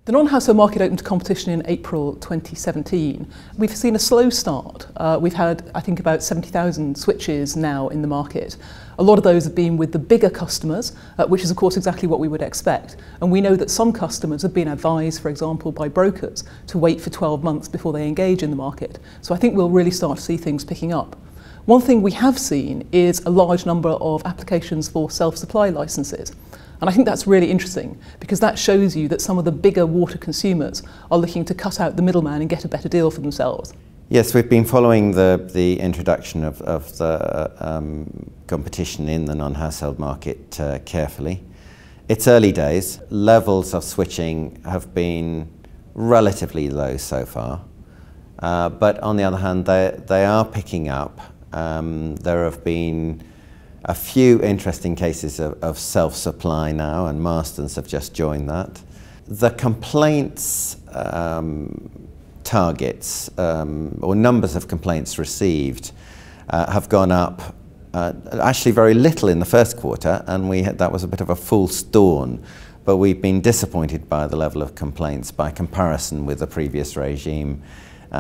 The non-household market opened to competition in April 2017. We've seen a slow start. We've had, I think, about 70,000 switches now in the market. A lot of those have been with the bigger customers, which is of course exactly what we would expect. And we know that some customers have been advised, for example, by brokers to wait for 12 months before they engage in the market. So I think we'll really start to see things picking up. One thing we have seen is a large number of applications for self-supply licences. And I think that's really interesting because that shows you that some of the bigger water consumers are looking to cut out the middleman and get a better deal for themselves. Yes, we've been following the introduction of the competition in the non-household market carefully. It's early days. Levels of switching have been relatively low so far, but on the other hand, they are picking up. There have been a few interesting cases of self-supply now, and Marston's have just joined that. The complaints targets, or numbers of complaints received, have gone up actually very little in the first quarter, and that was a bit of a false dawn, but we've been disappointed by the level of complaints by comparison with the previous regime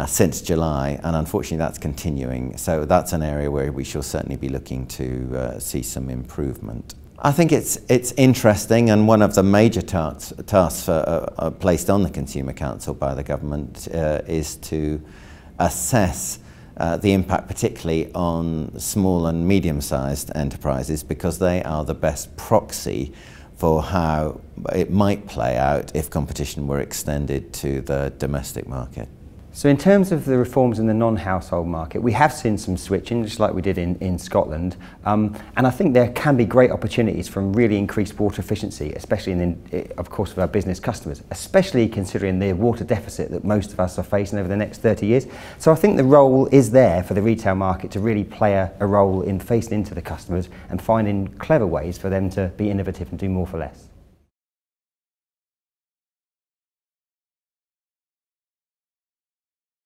since July, and unfortunately that's continuing. So that's an area where we shall certainly be looking to see some improvement. I think it's interesting, and one of the major tasks placed on the Consumer Council by the government is to assess the impact particularly on small and medium-sized enterprises, because they are the best proxy for how it might play out if competition were extended to the domestic market. So in terms of the reforms in the non-household market, we have seen some switching, just like we did in Scotland, and I think there can be great opportunities from really increased water efficiency, especially of course with our business customers, especially considering the water deficit that most of us are facing over the next 30 years. So I think the role is there for the retail market to really play a role in facing into the customers and finding clever ways for them to be innovative and do more for less.